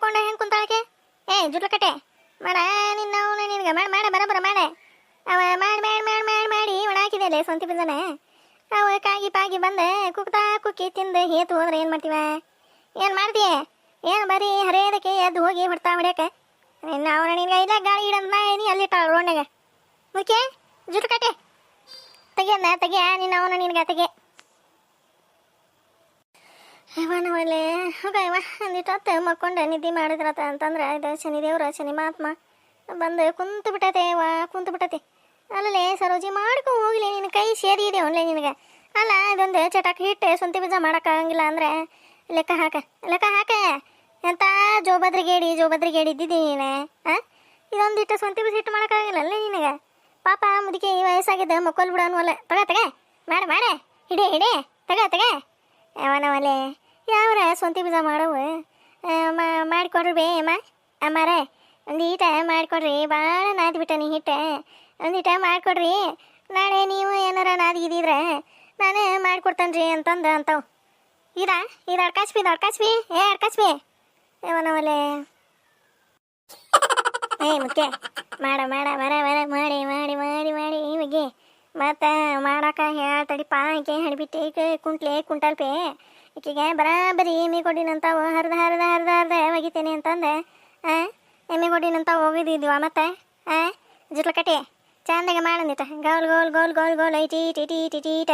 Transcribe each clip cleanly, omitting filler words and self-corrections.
ಹಿಡ್ಕೊಂಡು ಹೆಂಗೆ ಕುಂತಾಳಕ್ಕೆ? ಏ ಜುಟ್ಲಕಟ್ಟೆ ಮಾಡ ನಿನ್ನ ಅವನು ನಿನಗೆ ಮಾಡ ಬರಬರ ಮಾಡೆ. ಅವ ಮಾಡಿ ಒಣ ಹಾಕಿದೆಯಲ್ಲ ಸ್ವಂತಿ ಬಿದ್ದಾನೆ. ಅವ ಕಾಗಿ ಪಾಗಿ ಬಂದೆ ಕುಕ್ಕಿ ತಿಂದು ಹೇತು ಹೋದ್ರೆ ಏನು ಮಾಡ್ತೀವ? ಏನು ಮಾಡ್ತೀಯ? ಏನು ಬರೀ ಹರಿಯೋದಕ್ಕೆ ಎದ್ದು ಹೋಗಿ ಹೊಡ್ತಾ ಹೊಡ್ಯಕ್ಕೆ ನಿನ್ನ ಅವನ ನಿನ್ಗೆ ಇಲ್ಲ ಗಾಳಿ ಇಡಂತ ನೀ ಅಲ್ಲಿಟ್ಟಾಳ ರೋಡ್ನಾಗ. ಮುಖ್ಯ ಜುಟ್ಲಕಟ್ಟೆ ತೆಗಿಯ ನಿನ್ನ ಅವನ ನಿನ್ಗೆ ತೆಗೆ. ಇವನವಲ್ಲೇ ಹೋಗವ ಒಂದಿಟ್ಟು ಮಕ್ಕೊಂಡು ನಿದ್ದೆ ಮಾಡಿದ್ರತ ಅಂತಂದ್ರೆ ಇದು ಶನಿದೇವ್ರ ಶನಿ ಮಹಾತ್ಮ ಬಂದು ಕುಂತು ಬಿಟ್ಟತೆ. ಅಲ್ಲೇ ಸರೋಜಿ ಮಾಡ್ಕೊ ಹೋಗ್ಲಿ, ನಿನ್ನ ಕೈ ಸೇರಿ ಇದೆ ಒಳ್ಳೆ ನಿನಗೆ. ಅಲ್ಲ ಇದೊಂದು ಚಟಾಕ್ ಹಿಟ್ಟು ಸ್ವಂತಿ ಬೀಜ ಮಾಡೋಕ್ಕಾಗಂಗಿಲ್ಲ ಅಂದರೆ ಲೆಕ್ಕ ಹಾಕ. ಎಂಥ ಜೋಬದ್ರಿಗೇಡಿ ಇದ್ದಿದ್ದೀನಿ ನೀನು. ಇದೊಂದಿಟ್ಟು ಸ್ವಂತಿ ಬೀಜ ಹಿಟ್ಟು ಮಾಡೋಕ್ಕಾಗಿಲ್ಲ ಅಲ್ಲೇ ನಿನಗೆ. ಪಾಪ ಮುದುಕಿ ವಯಸ್ಸಾಗಿದ್ದ ಮಕ್ಕಳು ಬಿಡೋನ್ವಲ್ಲ. ತಗ ಮಾಡೆ ಹಿಡಿ ತಗ ಅವನವಲ್ಲೇ ಯಾವ್ರ ಸ್ವಂತಿ ಬೀಜ ಮಾಡವು ಮಾಡಿಕೊಡ್ರಿ ಬೇ ಅಮ್ಮಾರೆ. ಒಂದೀಟ ಮಾಡಿಕೊಡ್ರಿ, ಭಾಳ ನಾದ್ಬಿಟ್ಟ ನೀ ಹಿಟ್ಟೆ. ಒಂದೀಟ ಮಾಡಿಕೊಡ್ರಿ, ನಾಳೆ ನೀವು ಏನಾರ ನಾದಿಗಿದ್ರೆ ನಾನು ಮಾಡಿಕೊಡ್ತೇನೆ ಅಂತವು. ಇದು ಅಡ್ಕಾಚ್ಬಿ ಅವನವಲ್ಲೇ. ಮುಖ್ಯ ಮಾಡ ಮಾಡಿ ಈ ಬಗ್ಗೆ ಮತ್ತು ಮಾಡಕ್ಕೆ ಹೇಳ್ತಡಿಪ್ಪ. ಈಕೆ ಹಡಿಬಿಟ್ಟು ಈಕೆ ಕುಂಟಲ್ಪೆ ಈಕೆಗೆ ಬರಾಬರಿ ಎಮ್ಮೆ ಕೊಡಿನಂತಾವು ಹರಿದ ಒಗಿತೇನೆ ಅಂತಂದೆ. ಎಮ್ಮೆ ಕೊಡಿನಂತ ಹೋಗಿದ್ದಿದ್ವ ಮತ್ತೆ ಜುಟ್ಲಕಟ್ಟೆ ಚಂದಾಗ ಮಾಡಂದಿತ್ತ ಗೋಲ್ ಐಟೀಟ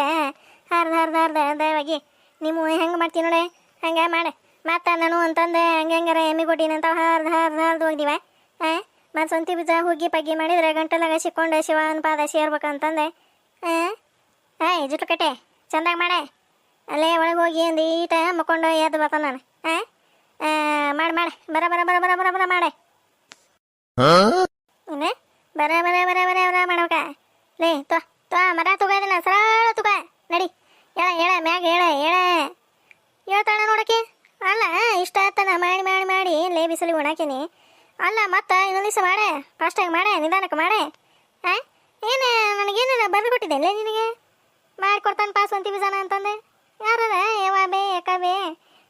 ಹರಿದ ಒಗಿ. ನೀವು ಹೆಂಗೆ ಮಾಡ್ತೀವಿ ನೋಡಿ ಹಂಗೆ ಮಾಡೆ. ಮತ್ತು ನಾನು ಅಂತಂದೆ ಹಂಗಾರ ಎಮ್ಮೆ ಕೊಟ್ಟಿನಂತ ಹರಿದು ಹೋಗಿದ್ದೀವ. ಮತ್ತು ಸ್ವಂತಿ ಬೀಜ ಹುಗ್ಗಿ ಪಗ್ಗಿ ಮಾಡಿದ್ರೆ ಗಂಟಲಾಗ ಸಿಕ್ಕೊಂಡು ಶಿವನ ಪಾದ ಸೇರ್ಬೇಕಂತಂದೆ. ಜುಟ್ಲಕಟ್ಟೆ ಚಂದಾಗ ಮಾಡೆ. ಅಲ್ಲೇ ಒಳಗೆ ಹೋಗಿ ಒಂದು ಈಟ ಮಕ್ಕೊಂಡು ಎದ್ದು ಬರ್ತಾನೆ ನಾನು. ಮಾಡಿ ಬರ ಮಾಡೆ. ಇನ್ನು ಬರ ಮಾಡ್ಬೇಕ. ಲೇ ತೋ ಮರ ತುಗೋದಿಲ್ಲ ಸರಳ ತುಗ ನಡಿ. ಹೇಳ ಮ್ಯಾಗ ಹೇಳ್ತಾಳ ನೋಡಕ್ಕೆ. ಅಲ್ಲ ಇಷ್ಟ ಆತನ ಮಾಡಿ ಲೇ ಬಿಸಿಲಿ ಉಣಾಕಿನಿ. ಅಲ್ಲ ಮತ್ತೆ ಇನ್ನೊಂದು ದಿವಸ ಮಾಡೆ, ಫಾಸ್ಟಾಗಿ ಮಾಡೆ, ನಿಧಾನಕ್ಕೆ ಮಾಡೆ. ಏನು ನನಗೇನ ಬರೆದು ಕೊಟ್ಟಿದ್ದೆ ನಿನಗೆ ಮಾಡಿಕೊಡ್ತಾನೆ ಪಾಸ್ ಸ್ವಂತಿ ಬೀಜನ ಅಂತಂದೆ. ಯಾರದ ಯಾವ ಬೇ ಯಾಕ ಬೇ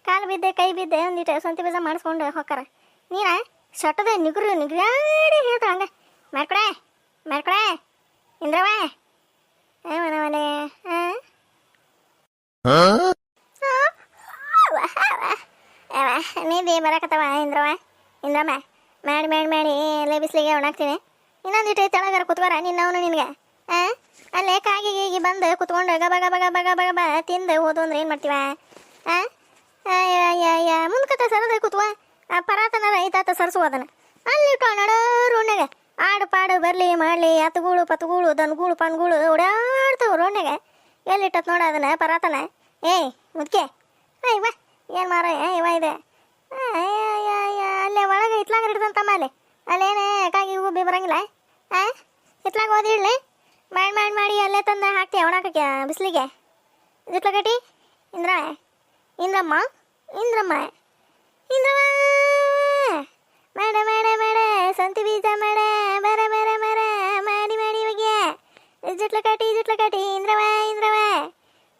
ಕಾಲು ಬಿದ್ದೆ ಕೈ ಬಿದ್ದೆ ಒಂದಿಟ್ಟು ಸ್ವಂತಿ ಬೀಜ ಮಾಡಿಸ್ಕೊಂಡು ಹೋಗಾರ. ನೀನ ಶಟದ ನಿಗ್ರಾಡಿ ಹೇಳ್ತಾಳ ಹಂಗೆ ಮಾಡ್ಕೊಡೆ ಇಂದ್ರವ ಮನವಲೆ. ನೀದಿ ಬರಕತ್ತವ ಇಂದ್ರಮ್ಮ ಮಾಡಿ ಎಲ್ಲ ಬಿಸಿಲಿಗೆ ಒಣಾಕ್ತೀನಿ. ಇನ್ನೊಂದಿಟ್ಟು ತೆಳಗಾರ ಕುತ್ಕೋರ ನಿನ್ನವನು ನಿನಗೆ. ಅಲ್ಲೇ ಕಾಗಿ ಬಂದು ಕುತ್ಕೊಂಡು ಗಬ ತಿಂದು ಹೋದು ಅಂದ್ರೆ ಏನು ಮಾಡ್ತೀವ? ಮುಂದ್ಕತ್ತ ಸರದ ಕುತ್ವ ಪರಾತನ ರೈತಾತ ಸರ್ಸುವುದನ್ನ ಅಲ್ಲಿಟ್ಟು ರೋಡ್ನಾಗ ಆಡು ಪಾಡು ಬರಲಿ ಮಾಡಲಿ ಅತ್ತುಗಳು ಪತ್ತುಗಳು ದನ್ಗಳು ಪನ್ಗಳು ಓಡಾಡ್ತಾವ ರೋಡ್ನಾಗ. ಎಲ್ಲಿಟ್ಟತ್ ನೋಡ ಅದನ್ನ ಪರಾತನ. ಮುದ್ಕೆ ಬಾ ಏನು ಮಾರ ಇದೆ ಅಲ್ಲೇ ಒಳಗೆ ಇತ್ಲಾಗ ಹಿಡ್ದಂತಮ್ಮ. ಅಲ್ಲೇನೆ ಕಾಗಿ ಗುಬ್ಬಿ ಬರಂಗಿಲ್ಲ. ಇತ್ಲಾಗ ಓದಿ ಇಡ್ಲಿ ಮಾಡಿ ಅಲ್ಲೇ ತಂದು ಹಾಕ್ತೀಯ ಒಣಕಕ್ಕೆ ಬಿಸಿಲಿಗೆ. ಜುಟ್ಲಕಟ್ಟಿ ಇಂದ್ರಮ್ಮ ಮಾಡ ಸಂತಿ ಬೀಜ ಮಾಡ ಬರ ಮಾಡಿ ಹೋಗಿ. ಜುಟ್ಲಕಟ್ಟಿ ಇಂದ್ರವ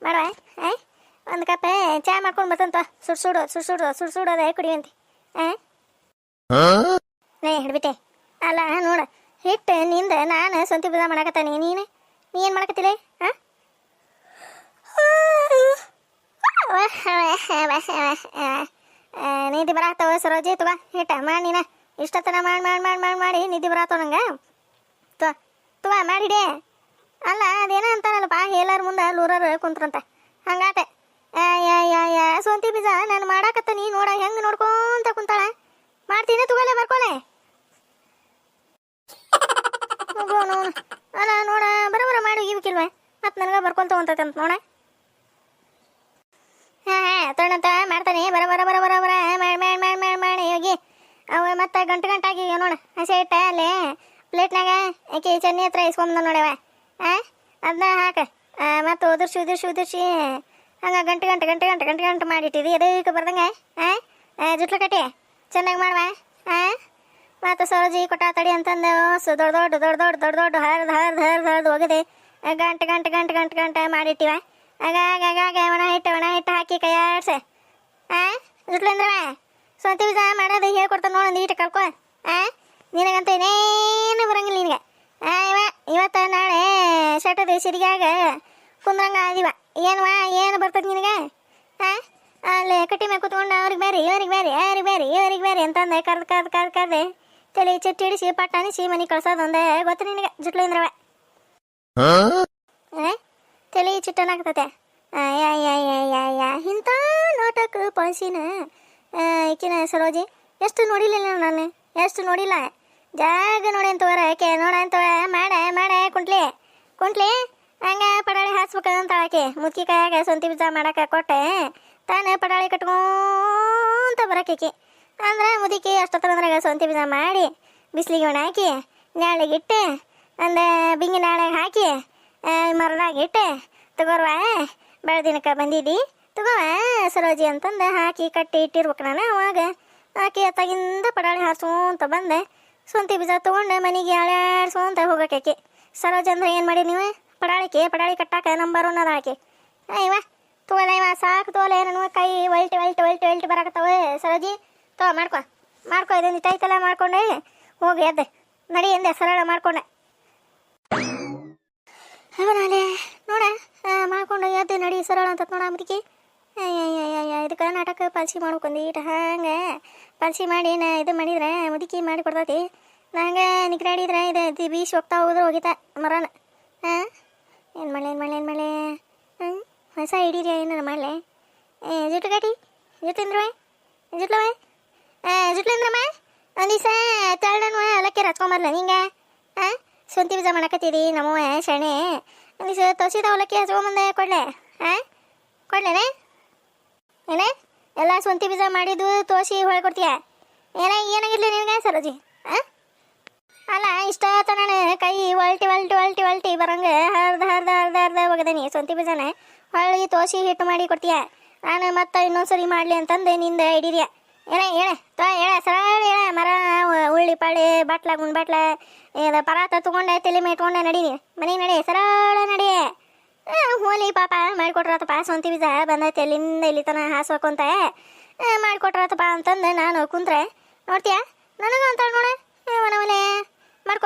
ಮಾಡುವ. ಒಂದು ಕಪ್ ಚಾ ಮಾಡ್ಕೊಂಡು ಬರ್ತಂತ ಸುಡ್ಸೋದೆ ಕುಡಿಯುವಂತೆ. ಹಿಡ್ಬಿಟ್ಟೆ. ಅಲ್ಲ ನೋಡ ಹಿಟ್ಟು ನಿಂದ ನಾನು ಸ್ವಂತಿ ಬೀಜ ಮಾಡಕತ್ತಾನೆ. ನೀ ಏನು ಮಾಡಕತ್ತಿಲ್ಲ? ನಿದ್ದೆ ಬರಾತವ ಸರೋಜಿ ತುಗ ಹಿಟ್ಟ ಮಾಡಿ ನೀನ ಇಷ್ಟತನ ಮಾಡಿ ನಿದ್ದೆ ಬರಾತವ ನಂಗೆ. ತುಗ ಮಾಡಿಡಿ. ಅಲ್ಲ ಅದೇನ ಅಂತಾರಲ್ಲಪ್ಪ ಎಲ್ಲರ ಮುಂದೆ ಲೂರರು ಕುಂತ್ರಂತ ಹಂಗಾತೆ. ಸ್ವಂತಿ ಬೀಜ ನಾನು ಮಾಡಾಕತ್ತ ನೀ ನೋಡ ಹೆಂಗೆ ನೋಡ್ಕೊಂತ ಕುಂತಾಳ. ಮಾಡ್ತೀನಿ ತುಗಲೆ ಬರ್ಕೊಲೆ. ಅಲ್ಲ ನೋಡ ಬರೋಬರ ಮಾಡಿ ಇವ್ಕಿಲ್ವ ಮತ್ತೆ ನನಗೆ ಬರ್ಕೊಂತ ಹೊಂತಂತ ನೋಡ. ತೊಗೊಂಡಂತ ಮಾಡ್ತಾನೆ ಬರ ಮಾಡಿ ಹೋಗಿ. ಅವ ಮತ್ತೆ ಗಂಟಾಗಿ ನೋಡ ಹಸೆ ಇಟ್ಟ ಅಲ್ಲೇ ಪ್ಲೇಟ್ನಾಗ ಆಕೆ ಚಟ್ನಿ ಹತ್ರ ಇಸ್ಕೊಂಬಂದ ನೋಡವ. ಅದನ್ನ ಹಾಕ ಮತ್ತು ಉದುರ್ಸಿ ಹಂಗೆ ಗಂಟೆ ಮಾಡಿಟ್ಟಿದಿ ಎದಕ್ಕೆ ಬರ್ದಂಗೆ. ಜುಟ್ಲಕಟ್ಟಿ ಚೆನ್ನಾಗಿ ಮಾಡುವ. ಮತ್ತು ಸರೋಜಿ ಕೊಟ್ಟ ತಡಿ ಅಂತಂದು ದೊಡ್ಡ ಹರಿದು ಹೋಗಿದೆ. ಗಂಟೆ ಮಾಡಿಟ್ಟಿವ. ಆಗ ಒಣ ಹಿಟ್ಟು ಹಾಕಿ ಕೈ ಆಡ್ಸೆ. ಜುಟ್ಲೇಂದ್ರವ ಸ್ವಂತ ಬೀಜ ಮಾಡೋದು ಹೇಳ್ಕೊಡ್ತಾನೆ ನೋಡೊಂದು ಈಟ ಕಲ್ಕೊ. ನಿನಗಂತೂ ಏನೇನು ಬರಂಗಿಲ್ಲ ನಿನಗೆ. ಇವತ್ತು ನಾಳೆ ಶಟದ ಸಿರಿಗ್ಯಾಗ ಕುಂದ್ರಂಗ ಆದಿವ. ಏನು ಬರ್ತದೆ ನಿನಗೆ? ಅಲ್ಲಿ ಕಟ್ಟಿ ಮೇಲೆ ಕೂತ್ಕೊಂಡು ಅವ್ರಿಗೆ ಬೇರೆ ಇವ್ರಿಗೆ ಬೇರೆ ಇವ್ರಿಗೆ ಬೇರೆ ಅಂತಂದೆ ಕರ್ದೆ ತಲೆ ಚಿಟ್ಟಿ ಹಿಡಿಸಿ ಪಟ್ಟ ಅನಿಸಿ ಮನೆ ಕಳ್ಸೋದೊಂದೇ ಗೊತ್ತು ನಿನಗೆ. ಜುಟ್ಲಿಂದ್ರವ ತಲೆ ಚಿಟ್ಟನಾಗ್ತತೆ. ಇಂಥ ನೋಟಕ್ಕೆ ಪಂಸಿನ ಈಕಿನ ಸರೋಜಿ ಎಷ್ಟು ನೋಡಿಲ್ಲ ನಾನು, ಎಷ್ಟು ನೋಡಿಲ್ಲ. ಜಾಗ ನೋಡಿ ಅಂತವರ ಆಕೆ ನೋಡ ಅಂತವ ಮಾಡ ಕುಂಟ್ಲಿ ಹಂಗೆ ಪಡಾಳಿ ಹಾಸ್ಬೇಕಂತ ಆಕೆ ಮುದುಕಿ ಕೈಯಾಗ ಸ್ವಂತಿ ಬೀಜ ಮಾಡಕ್ಕೆ ಕೊಟ್ಟೆ ತಾನೇ ಪಡಾಳಿ ಕಟ್ಕೊಂತ ಬರಕೇಕಿ. ಅಂದ್ರೆ ಮುದುಕಿ ಅಷ್ಟೊತ್ತಂದ್ರಾಗ ಸ್ವಂತಿ ಬೀಜ ಮಾಡಿ ಬಿಸಿಲಿಗೆ ಒಣ ಹಾಕಿ ನಾಳೆಗಿಟ್ಟೆ ಅಂದ ಬಿಂಗಿ ನಾಳೆಗೆ ಹಾಕಿ ಮರದಾಗ ಇಟ್ಟೆ ತಗೋರ್ವ ಬೆಳೆದಿನಕ್ಕೆ ಬಂದಿದ್ದಿ ತಗೋವ ಸರೋಜಿ ಅಂತಂದು ಹಾಕಿ ಕಟ್ಟಿ ಇಟ್ಟಿರ್ಬೇಕು ನಾನು. ಅವಾಗ ಹಾಕಿ ಅತ್ತಾಗಿಂದ ಪಡಾಳಿ ಹಾರಿಸೋಂತ ಬಂದೆ ಸ್ವಂತಿ ಬೀಜ ತೊಗೊಂಡು ಮನೆಗೆ ಆಳಾಡ್ಸೋಂತ ಹೋಗಕ್ಕೆ. ಸರೋಜಿ ಅಂದ್ರೆ ಏನು ಮಾಡಿ ನೀವು? ಪಡಾಳಿ ಕಟ್ಟಾಕ ನಂಬರ್ 1 ಅದ ಆಕೆ. ತೋಲೆ ಸಾಕು ತೋಲೆ ನನ್ನ ಕೈ ಒಲ್ಟಿ ಬರಾಕತ್ತವ. ಸರೋಜಿ ಮಾಡ್ಕೊ ಇದೊಂದು ಐತಲ್ಲ ಮಾಡ್ಕೊಂಡೆ ಹೋಗಿ ಎದ್ದೆ ನಡಿ ಎಂದೆ ಸರಳ ಮಾಡ್ಕೊಂಡೆ. ಅವನಾಲೆ ನೋಡ ಮಾಡ್ಕೊಂಡು ಎದ್ದೆ ನಡಿ ಸರಳ ಅಂತ ನೋಡ ಮುದುಕಿ. ಇದಕ್ಕೆ ನಾಟಕ ಪಾಲ್ಸಿ ಮಾಡ್ಕೊಂಡಿ ಈಟ ಹಂಗೆ ಪಾಲ್ಸಿ ಮಾಡಿ ನಾ ಇದು ಮಾಡಿದ್ರೆ ಮುದುಕಿ ಮಾಡಿ ಕೊಡ್ತೈತಿ. ನಂಗೆ ನಿಗ್ರಾಡಿದ್ರೆ ಇದು ಬೀಸಿ ಹೋಗ್ತಾ ಹೋದ್ರೆ ಹೋಗಿತ ಮರನ. ಏನು ಮಳೆ ಹೊಸ ಹಿಡೀರಿ ಏನಾರ ಮಾಡಲೆ? ಜುಟ್ಟು ಗಾಟಿ ಜುಟ್ಲಿಂದ್ರಮ್ಮ ಒಂದು ದಿವಸ ತಳ್ಳನು ಅವಲಕ್ಕಿ ಹಚ್ಕೊಂಬರ್ಲ ನಿಂಗೆ. ಸ್ವಂತಿ ಬೀಜ ಮಾಡಕತ್ತೀರಿ ನಮ್ಮವ್ವ ಶಣೆ. ಒಂದು ದಿವಸ ತೋಸಿದ ಅವಲಕ್ಕಿ ಹಚ್ಕೊಂಬಂದೆ ಕೊಡ್ಲೇನೆ ಏನೇ ಎಲ್ಲ ಸ್ವಂತಿ ಬೀಜ ಮಾಡಿದ್ದು ತೋಸಿ ಹೊಳ್ಕೊಡ್ತೀಯ ಏನಾಗಿರ್ಲಿ ನಿನಗೆ ಸರೋಜಿ? ಅಲ್ಲ ಇಷ್ಟ ನಾನು ಕೈ ಒಲ್ಟಿ ಬರಂಗೆ ಹರ್ದ ಒಗದನಿ ಸ್ವಂತಿ ಬೀಜನ ಹೊಳ್ಳಿ ತೋಸಿ ಹಿಟ್ಟು ಮಾಡಿ ಕೊಡ್ತೀಯ. ನಾನು ಮತ್ತೆ ಇನ್ನೊಂದ್ಸರಿ ಮಾಡಲಿ ಅಂತಂದು ನಿಂದ ಹಿಡೀರಿಯ. ಹೇಳ ಸರಳ ಹೇಳ ಮರ ಉಳ್ಳಿ ಪಾಳಿ ಬಾಟ್ಲ ಇದು ಪರಾತ ತೊಗೊಂಡೆ ತಲೆ ಮೇಲೆ ಇಟ್ಕೊಂಡೆ ನಡೀನಿ ಮನೆಗೆ ನಡಿ ಸರಳ ನಡಿ. ಹೋಲಿ ಪಾಪ ಮಾಡಿಕೊಟ್ರತಪ್ಪ ಸ್ವಂತಿ ಬೀಜ ಬಂದೈತೆ ಅಲ್ಲಿಂದ ಇಲ್ಲಿ ತನ ಹಾಸ್ಬೇಕಂತ ಮಾಡಿಕೊಟ್ರತಪ್ಪ ಅಂತಂದು ನಾನು ಕುಂತ್ರೆ ನೋಡ್ತೀಯ ನನಗ ಅಂತ ನೋಡ ಮನೆ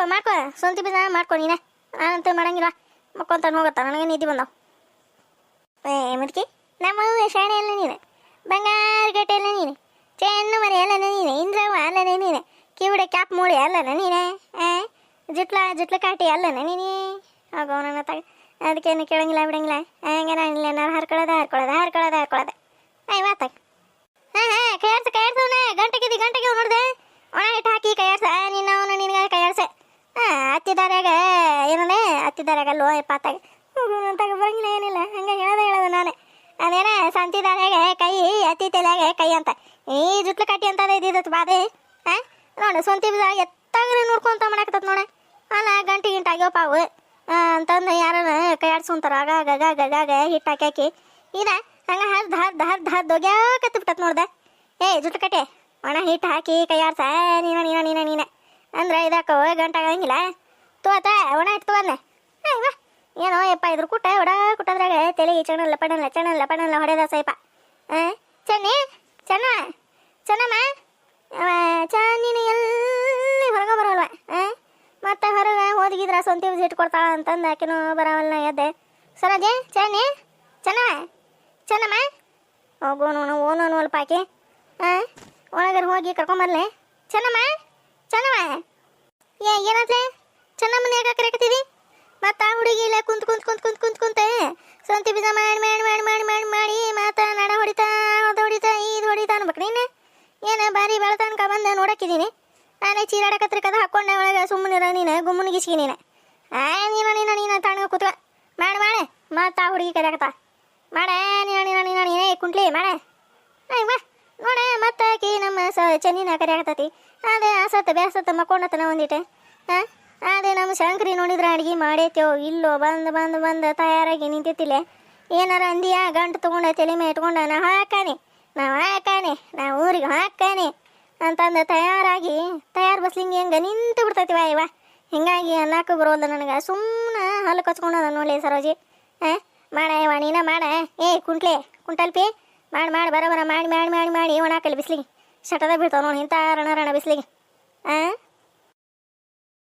ಮಾಡ್ಕೊ ಸ್ವಂತಿ ಬೀಜ ಮಾಡ್ಕೊ ನೀನೆ. ನಾನಂತೂ ಮಾಡಂಗಿಲ್ಲ ಮಕ್ಕೊಂತ ಹೋಗತ್ತ ನನಗೆ ನಿದ್ದೆ ಬಂದವು. ಮುದುಕಿ ನಮ್ಮ ಶಾಣೆ ಅಲ್ಲ ನೀನು, ಬಂಗಾರ ಗಟ್ಟೆ ಅಲ್ಲ ನೀನು, ಚೆನ್ನು ಮರಿ ಅಲ್ಲನ ನೀನೆ, ಇಂದ್ರವ ಅಲ್ಲನೆ ನೀನೆ, ಕಿವಿಡ ಕ್ಯಾಪ್ ಮೂಳಿ ಅಲ್ಲನ ನೀನೆ, ಜುಟ್ಲ ಕಾಟಿ ಅಲ್ಲನ ನೀನೆ. ಹೋಗೋ ನನ್ನ ತಗ ಅದಕ್ಕೇನು ಕೇಳಂಗಿಲ್ಲ ಬಿಡಂಗಿಲ್ಲ. ಹಂಗೆ ನಾನಿಲ್ಲ ನಾನು ಹರ್ಕೊಳ್ಳೋದೆ ಮಾತಾಗ ಕೈಯಾಡ್ಸವನ ಗಂಟೆಗೆ ನೋಡಿದೆ ಒಣ ಹಿಟ್ಟು ಹಾಕಿ ಕೈಯಾಡ್ಸ ನಿನ್ನವನು ನಿನಗೆ ಕೈಯಾಡ್ಸೆ. ಹತ್ತಿದಾರ್ಯಾಗ ಅಲ್ಲೋ ಪಾತಾಗ ತಗ ಬರಂಗಿಲ್ಲ ಏನಿಲ್ಲ ಹಂಗೆ ಹೇಳೋದು ನಾನು. ಅದೇನ ಸಂತಿದಾರ್ಯಾಗ ಕೈ ಅತ್ತಿ ತಲೆಯಾಗ ಕೈ ಅಂತ ಈ ಜುಟ್ಲು ಕಟ್ಟಿ ಅಂತದೇ ಇದ್ದಿದ್ದತ್ತು ಬಾದೆ. ನೋಡು ಸ್ವಂತಿ ಬೀಜ ಎತ್ತಾಗ್ರೆ ನೋಡ್ಕೊಂತ ಮಾಡಕತ್ತ ನೋಡ. ಅಲ್ಲ ಗಂಟೆ ಆಗ್ಯವಪ್ಪಾವು ಅಂತಂದು ಯಾರನ್ನ ಕೈಯಾಡ್ಸ್ಕೊಂತಾರ ಆಗಾಗ ಹಿಟ್ಟು ಹಾಕಿ ಇದ ಹಂಗೆ ಹರ್ದು ಹೋಗ್ಯಾಕತ್ತು ಬಿಟ್ಟತ್ ನೋಡ್ದೆ. ಜುಟ್ಟು ಕಟ್ಟೆ ಒಣ ಹಿಟ್ಟು ಹಾಕಿ ಕೈಯಾಡ್ಸ ನೀನ ಅಂದ್ರೆ ಇದಾಕೋ ಗಂಟೆ ಆಗಂಗಿಲ್ಲ. ತೋತ ಒಣ ಹಿಟ್ಟು ತಗೊಂಡೆ ಏನೋ ಯಪ್ಪ ಇದ್ರ ಕುಟ್ಟದ್ರಾಗ ತಲೆಗೆ ಚಣಲ್ಲ ಹೊಡೆದ ಸೈಪ. ಚೆನ್ನಮ್ಮ ನೀನು ಎಲ್ಲಿ ಹೊರಗೆ ಬರೋಲ್ವ? ಮತ್ತೆ ಹೊರಗೆ ಹೋದಗಿದ್ರ ಸ್ವಂತಿ ಬೀಜ ಇಟ್ಕೊಡ್ತಾಳ ಅಂತಂದು ಆಕೆನೂ ಬರೋವಲ್ಲ ಎದ್ದೆ. ಸರೋಜೆ ಚೆನ್ನಮ್ಮ ಹೋಗೋನು ಓನೋನು ಅಲ್ಪ ಆಕೆ ಒಳಗರ ಹೋಗಿ ಕರ್ಕೊಂಬರ್ಲೆ. ಚೆನ್ನಮ್ಮ ಏನಂತೆ ಚೆನ್ನಮ್ಮನ ಯಾಕೆ ಕರೆಕತ್ತೀವಿ? ಮತ್ತು ಆ ಹುಡುಗಿ ಇಲ್ಲ ಕುಂತ ಸ್ವಂತಿ ಬೀಜ ಮಾಡಿ ಮತ್ತು ನಡ ಹೊಡಿತಾ ಇದು ಹೊಡಿತಾ ಅನ್ಬೇಕು ನೀನು. ಏನು ಬಾರಿ ಬೆಳತನಕ ಬಂದು ನೋಡಕ್ಕಿದ್ದೀನಿ. ನಾನೇ ಚೀರಾಡಕತ್ರಿ ಕದ ಹಾಕ್ಕೊಂಡೆ ಒಳಗೆ ಸುಮ್ಮನಿರ ನೀನು ಗುಮ್ಮನಿಗಿಸ್ಕಿ ನೀನು ನೀನು ತಣ್ಣಗೆ ಕೂತ್ಕ ಮಾಡೆ ಮತ್ತು ಆ ಹುಡುಗಿ ಕರೆಯಕತ್ತ ಮಾಡೆ ನೀನೇ ಕುಂಟ್ಲಿ ಮಾಡೆ ನೋಡೆ ಮತ್ತೆ ಆಕಿ ನಮ್ಮ ಚೆನ್ನಿನ ಕರೆಯಾಕತ್ತತಿ. ಅದೇ ಆಸತ್ತ ಬೇಸತ್ತ ಮಕ್ಕೊಂಡತನ ಒಂದಿಟ್ಟೆ. ಅದೇ ನಮ್ಮ ಶಂಕರಿ ನೋಡಿದ್ರೆ ಅಡ್ಗೆ ಮಾಡೈತೇವೋ ಇಲ್ಲೋ ಬಂದು ತಯಾರಾಗಿ ನಿಂತಿತ್ತಿಲ್ಲ. ಏನಾರ ಅಂದಿಯ ಗಂಟು ತೊಗೊಂಡ ತಲೆ ಮೇಲೆ ಇಟ್ಕೊಂಡ ನಾ ಹಾಕಾನೆ ನಾ ಊರಿಗೆ ಹಾಕಾನೆ ಅಂತಂದು ತಯಾರು ಬಸ್ಲಿಂಗ್ ಹೆಂಗೆ ನಿಂತು ಬಿಡ್ತೈತಿ ಇವ. ಹಿಂಗಾಗಿ ಅನ್ನಕ್ಕೆ ಬರೋಲ್ಲ ನನಗೆ. ಸುಮ್ಮನೆ ಹಲ್ಲು ಕಚ್ಕೊಂಡದ ನೋಡಲಿ ಸರೋಜಿ. ನೀನ ಮಾಡ ಕುಂಟಲ್ಪಿ ಮಾಡಿ ಬರೋಬರ ಮಾಡಿ ಒಣಾಕಲ್ಲಿ ಬಿಸ್ಲಿಗೆ ಶಟದ ಬೀಳ್ತಾವ ನೋಡಿ ಇಂಥ ರಣ ಬಿಸಿಲಿಗೆ.